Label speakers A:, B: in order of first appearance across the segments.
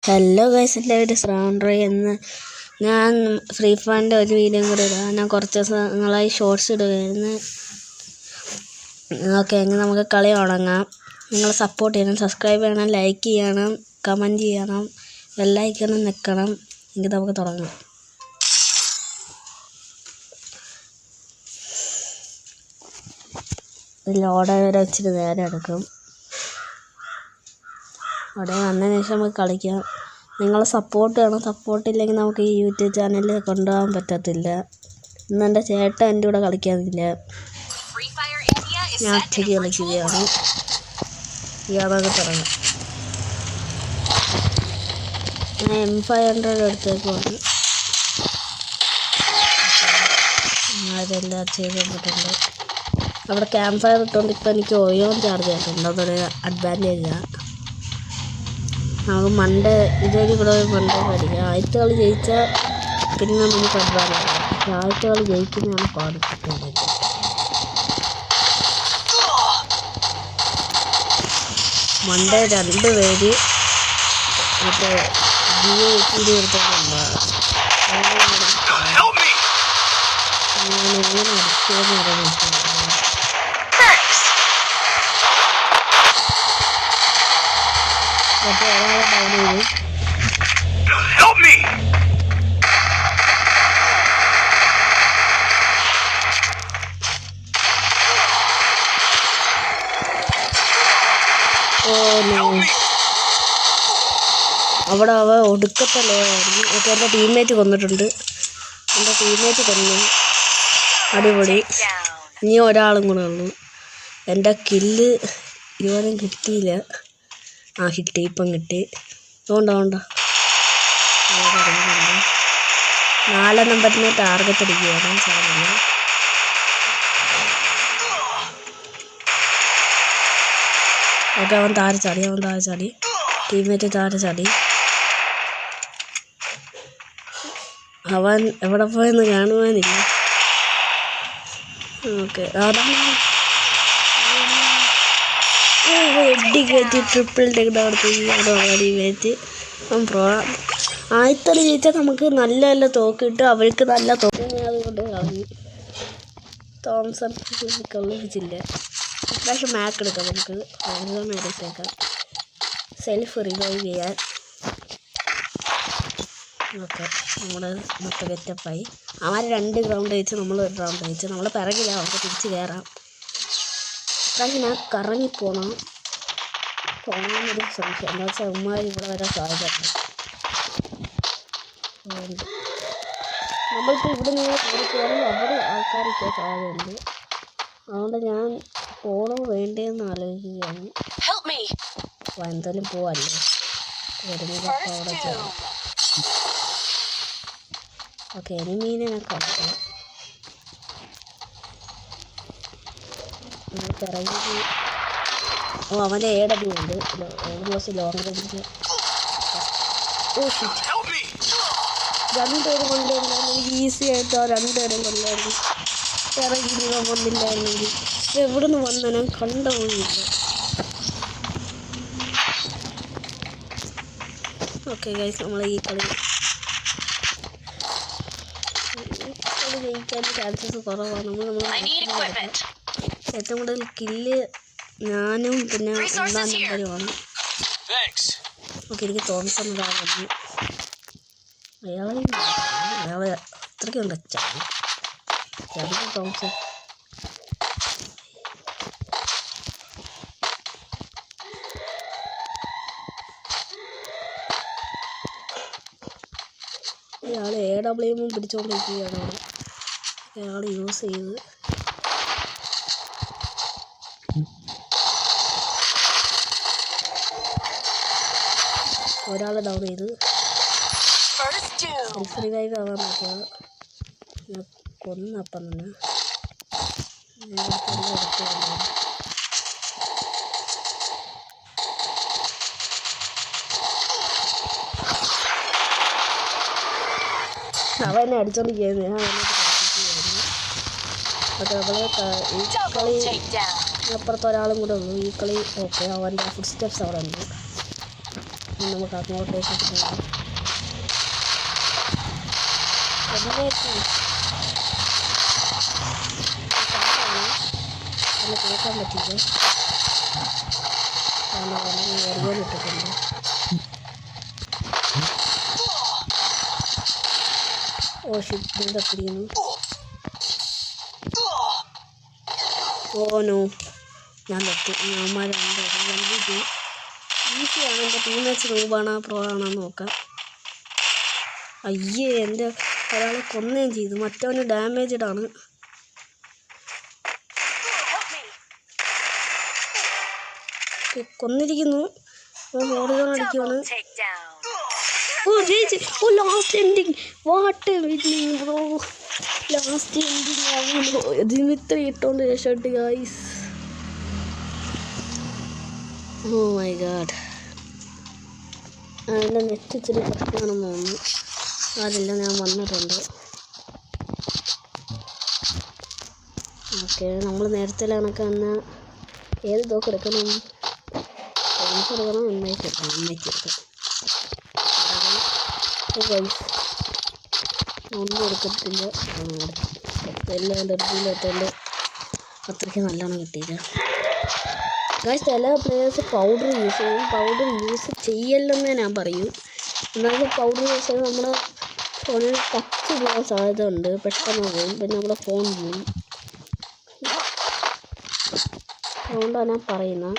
A: Hello guys, എല്ലാവരും സ്രാൻഡ്രോ എന്ന് ഞാൻ ഫ്രീ ഫയറിൻ്റെ ഒരു വീഡിയോ കൂടെ ഇടാം. ഞാൻ കുറച്ച് ദിവസങ്ങളായി ഷോർട്സ് ഇടുകയായിരുന്നു. ഓക്കെ, എങ്കിൽ നമുക്ക് കളി തുടങ്ങാം. നിങ്ങൾ സപ്പോർട്ട് ചെയ്യണം, സബ്സ്ക്രൈബ് ചെയ്യണം, ലൈക്ക് ചെയ്യണം, കമൻറ്റ് ചെയ്യണം, ബെല്ലൈക്കണിൽ നിൽക്കണം. എങ്കിൽ നമുക്ക് തുടങ്ങാം. ലോഡ് വരെ ഇച്ചിരി നേരം എടുക്കും. അവിടെ വന്നതിന് ശേഷം നമുക്ക് കളിക്കാം. നിങ്ങൾ സപ്പോർട്ട് ചെയ്യണം. സപ്പോർട്ടില്ലെങ്കിൽ നമുക്ക് ഈ യൂട്യൂബ് ചാനലിൽ കൊണ്ടുപോകാൻ പറ്റത്തില്ല. ഇന്ന് എൻ്റെ ചേട്ടൻ എൻ്റെ കൂടെ കളിക്കാനില്ല, ഞാൻ ഒറ്റയ്ക്ക് കളിക്കുകയാണ്. ഇയാളൊക്കെ തുടങ്ങാം. ഞാൻ M500 എടുത്തേക്കുവാണ്. അതെല്ലാം ചെയ്തിട്ടുണ്ട്. അവിടെ ക്യാമ്പ് ഫയർ ഇട്ടുകൊണ്ട് ഇപ്പം എനിക്ക് ഓയോൺ ചാർജ് ആയിട്ടുണ്ട്. അതൊരു അഡ്വാൻറ്റേജാണ്. നമുക്ക് മണ്ടേ ഇതൊരു ഇവിടെ മണ്ടേ പഠിക്കാം. ആദ്യത്തെ കളി ജയിച്ചാൽ പിന്നെ നമുക്ക് അഡ്വാൻറ്റേജ്. ആദ്യത്തെ കളി ജയിക്കുന്നതാണ് പാടിപ്പിക്കുന്നത്. മണ്ടേ 2 പേര് മറ്റേ ജിയോ കൂടി എടുത്തോണ്ട് ഞാൻ എങ്ങനെ അടിച്ചതെന്ന് പറയാൻ മറ്റേ ഒരാളെ ഡൗൺ ചെയ്തു. അവിടെ അവ ഒടുക്കത്തല്ലോ ആയിരുന്നു. ഒക്കെ എൻ്റെ ടീംമേറ്റ് കൊന്നിട്ടുണ്ട്. എൻ്റെ ടീംമേറ്റ് കൊന്നു. അടിപൊളി. ഇനി ഒരാളും കൂടെ ഉള്ളു. എൻ്റെ കില്ല് ഇതുവരെയും കിട്ടിയില്ല. കിട്ടി, ഇപ്പം കിട്ടി. അതുകൊണ്ടോ 4 നമ്പറിന് ടാർഗറ്റ് അടിക്കുകയാണ് സാധനം. ഓക്കെ, അവൻ താഴെ ചാടി. ടീംമേറ്റ് താഴെ ചാടി. അവൻ എവിടെ പോയെന്ന് കാണുവാനില്ല. ഓക്കെ, കയറ്റി ട്രിപ്പിൾ ടീമേറ്റ് പ്രോ. ആദ്യത്തെ ജയിച്ചാൽ നമുക്ക് നല്ല നല്ല തോക്ക് കിട്ടും. അവർക്ക് നല്ല തോക്ക് അതുകൊണ്ട് കളഞ്ഞു. തോംസൺ കളിച്ചില്ല. ഇപ്രാവശ്യം മാക്ക് എടുക്കാം. നമുക്ക് എടുത്തേക്കാം സെൽഫ് റിവൈവ് ചെയ്യാൻ. ഓക്കെ, നമ്മുടെ മൊത്തം ഗെറ്റപ്പായി. അവന്മാർ 2 റൗണ്ട് ജയിച്ച്, നമ്മൾ 1 റൗണ്ട് ജയിച്ച്. നമ്മൾ പിറകില്ല, അവർക്ക് തിരിച്ച് കയറാം. ഇപ്രാവശ്യം ഞാൻ കറങ്ങിപ്പോകണം. പോകാനൊരു സംശയം എന്താ വെച്ചാൽ ഉമ്മാർ ഇവിടെ വരാൻ സാധ്യതയുണ്ട്. നമ്മളിപ്പോൾ ഇവിടെ നിന്ന് കയറി അവിടെ ആൾക്കാരിപ്പോൾ സാധ്യതയുണ്ട്. അതുകൊണ്ട് ഞാൻ പോകണോ വേണ്ടതെന്ന് ആലോചിക്കുകയാണ്. അപ്പോൾ എന്തായാലും പോവല്ലേ, വരുന്നതൊക്കെ അവിടെ ചെയ്യാം. ഓക്കെ, എനിമീനെ ഞാൻ കളിക്കാം. പിറകിൽ അവൻ്റെ AW ഉണ്ട്. Almost long range. 2 പേര് കൊണ്ടുവരുന്നെങ്കിൽ ഈസി ആയിട്ട് ആ 2 പേരും കൊണ്ടുവരുന്നു. പിറകിൽ വന്നില്ലായിരുന്നെങ്കിൽ എവിടെ നിന്ന് വന്ന ഞാൻ കണ്ടുപോയില്ല. ഓക്കെ ഗൈസ്, നമ്മൾ ഈ കളി ജയിക്കാൻ ചാൻസസ് കുറവാണ്. ഏറ്റവും കൂടുതൽ കില്ല് ഞാനും പിന്നെ 1-ാം നമ്പറുമാണ്. ഓക്കെ, എനിക്ക് തോംസൺ വന്നു. അയാളെ അത്രയ്ക്കും ടച്ചാണ് തോംസൺ. ഇയാൾ AW പിടിച്ചുകൊണ്ടിരിക്കുകയാണ്. അയാൾ യൂസ് ചെയ്ത് ഒരാളെ ഡൗൺ ചെയ്ത് സെൽഫ് റിവൈവ് ആവാൻ നോക്കുക. ഞാൻ കൊന്നപ്പം തന്നെ അവനെ അടിച്ചോണ്ടിരിക്കുകയായിരുന്നു. ഞാൻ അവനോട് പ്രാർത്ഥിക്കുകയായിരുന്നു. പക്ഷെ അവളെ ഈ കളി അപ്പുറത്ത് ഒരാളും കൂടെ ഉള്ളൂ. ഈ കളി ഓക്കെ, അവൻ്റെ ഫുഡ് സ്റ്റെപ്സ് അവിടെ ഉണ്ട്. നമുക്ക് അങ്ങോട്ടേക്ക് പോകാം. കേൾക്കാൻ പറ്റില്ല. ഇട്ടിട്ടുണ്ട്. ഓ ഷിപ്പ് തപ്പിടിക്കുന്നു. ഓ നോ, ഞാൻ തട്ടി. ഞാന്മാരുണ്ട്. ഈസിയാണ്. എൻ്റെ ടീംമേറ്റ്സ് റൂബാണോ പ്രോ ആണോ നോക്കാം. അയ്യേ, എൻ്റെ ഒരാളെ കൊന്നുകയും ചെയ്തു. മറ്റവന് ഡാമേജ്ഡ് ആണ്. കൊന്നിരിക്കുന്നു. ഓടിക്കാൻ അടിക്കുവാണ്. ഓ ജയിച്ച്. ഓ last ending. What winning bro. Last ending ആവുന്നു. ദിമിത്ര ഇട്ടോണ്ട് രക്ഷപ്പെട്ട് ഗൈസ്. Oh my god. അതിൻ്റെ നെറ്റ് ഇച്ചിരി പ്രശ്നമാണെന്ന് തോന്നുന്നു. അതില്ല, ഞാൻ വന്നിട്ടുണ്ട്. ഓക്കെ, നമ്മൾ നേരത്തെ കണക്ക് തന്നെ ഏത് തോക്ക് എടുക്കണം? എടുക്കണം. ഒന്നും എടുക്കത്തില്ല. എല്ലാം ഡെർബിയിലെത്തോണ്ട് അത്രയ്ക്ക് നല്ലോണം കിട്ടിയില്ല ഗൈസ്. ചില പ്ലേയേഴ്സ് പൗഡർ യൂസ് ചെയ്യും. പൗഡർ യൂസ് ചെയ്യല്ലെന്നേ ഞാൻ പറയൂ. എന്നാലും പൗഡർ യൂസ് ചെയ്ത് നമ്മുടെ ഫോണിൽ ടച്ച് പോകാൻ സാധ്യത ഉണ്ട്. പെട്ടെന്ന് പോകും. പിന്നെ നമ്മുടെ ഫോൺ പോയി. അതുകൊണ്ടാണ് ഞാൻ പറയുന്നത്,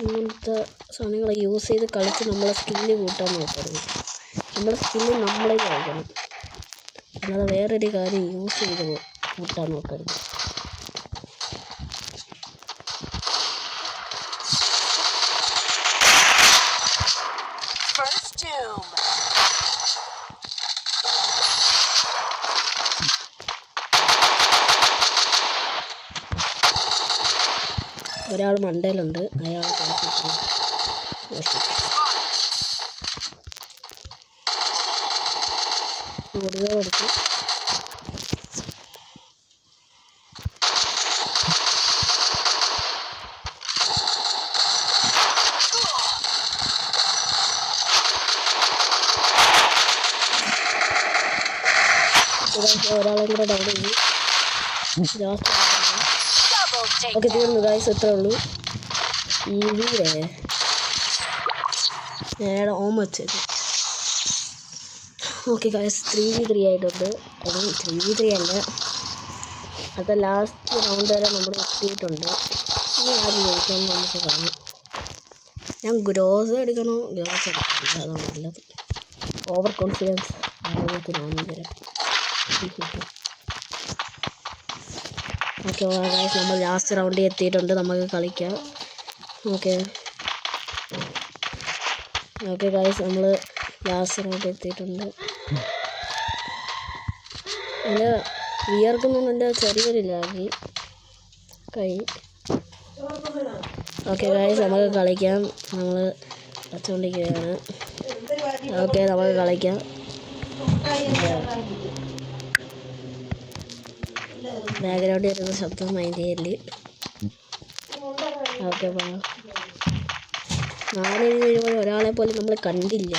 A: ഇങ്ങനത്തെ സാധനങ്ങൾ യൂസ് ചെയ്ത് കളിച്ച് നമ്മളെ സ്കില്ല് കൂട്ടാൻ നോക്കരുത്. നമ്മുടെ സ്കില്ല് നമ്മളെ കളിക്കണം, അല്ലാതെ വേറൊരു കാര്യം യൂസ് ചെയ്ത് കൂട്ടാൻ നോക്കരുത്. ഒരാൾ മണ്ടയിലുണ്ട്, അയാൾ കൊടുക്കും. ഒരാളെ കൂടെ ഡൗൺ ചെയ്തു. ഓക്കെ, തീർന്നു ഗൈസ്. ഇത്രേ ഉള്ളൂ. നേരെ ഓമച്ചത്. ഓക്കെ ഗൈസ്, 3v3 ആയിട്ടുണ്ട്. അത് 3v3 അല്ല, അത് ലാസ്റ്റ് റൗണ്ട് വരെ നമ്മൾ എത്തിയിട്ടുണ്ട്. ഇനി ആദ്യം ജയിക്കാമെന്ന് നമുക്ക് കാണാം. ഞാൻ ഗ്രോസ് എടുക്കണോ? ഗ്രോസ് എടുക്കില്ല, അതാണ് നല്ലത്. ഓവർ കോൺഫിഡൻസ് ആരോഗ്യത്തിനാണ് തരാം. ഓക്കെ ഗൈസ്, നമ്മൾ ലാസ്റ്റ് റൗണ്ടിൽ എത്തിയിട്ടുണ്ട്. നമുക്ക് കളിക്കാം. ഓക്കെ ഗൈസ്, നമ്മൾ ലാസ്റ്റ് റൗണ്ടിൽ എത്തിയിട്ടുണ്ട്. എൻ്റെ വിയർക്കുന്നുണ്ട്, ചെറിയൊരു ലാഗി കൈ. ഓക്കെ ഗൈസ്, നമുക്ക് കളിക്കാം. നമ്മൾ കളിച്ചുകൊണ്ടിരിക്കുകയാണ്. ഓക്കെ, നമുക്ക് കളിക്കാം. ബാക്ക്ഗ്രൗണ്ടിൽ വരുന്ന ശബ്ദം മൈൻഡ് ചെയ്യല്. ഓക്കെ, 4 കഴിയുമ്പോൾ ഒരാളെ പോലും നമ്മൾ കണ്ടില്ല.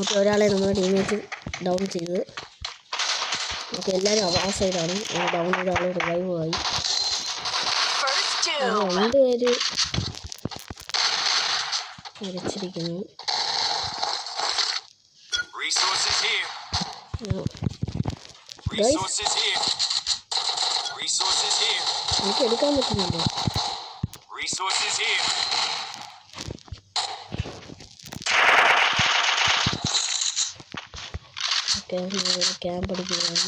A: ഓക്കെ, ഒരാളെ നമ്മുടെ ടീമേറ്റ് ഡൗൺ ചെയ്ത്. ഓക്കെ, എല്ലാവരും ആ സൈഡാണ്. ഡൗൺ ചെയ്ത ആൾ റിവൈവ് ആയി. 2 പേര് മരിച്ചിരിക്കുന്നു. എനിക്ക് എടുക്കാൻ പറ്റുന്നുണ്ട്. ഓക്കെ, ക്യാമ്പ് അടിക്കുകയാണ്.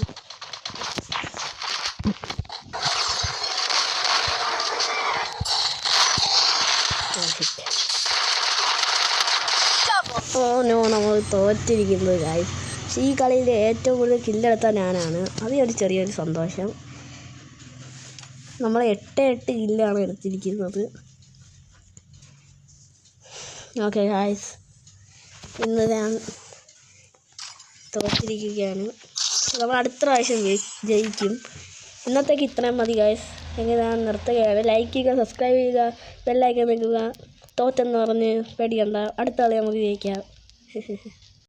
A: ഓ നോ, നമ്മൾ തോറ്റിരിക്കുന്നത് ഗൈസ്. പക്ഷേ ഈ കളിയിൽ ഏറ്റവും കൂടുതൽ കില്ലെടുത്ത ഞാനാണ്. അതൊരു ചെറിയൊരു സന്തോഷം. നമ്മൾ 8 കില്ലാണ് എടുത്തിരിക്കുന്നത്. ഓക്കെ ഗൈസ്, ഇന്ന് ഞാൻ തോറ്റിരിക്കുകയാണ്. നമ്മൾ അടുത്ത പ്രാവശ്യം ജയിക്കും. ഇന്നത്തേക്ക് ഇത്രയും മതി ഗൈസ്. എങ്കിൽ ഞാൻ നിർത്തുകയാണ്. ലൈക്ക് ചെയ്യുക, സബ്സ്ക്രൈബ് ചെയ്യുക, ബെല്ലൈക്കൺ വെക്കുക. തോറ്റെന്ന് പറഞ്ഞ് പേടിക്കണ്ട, അടുത്ത കളി നമുക്ക് ജയിക്കാം.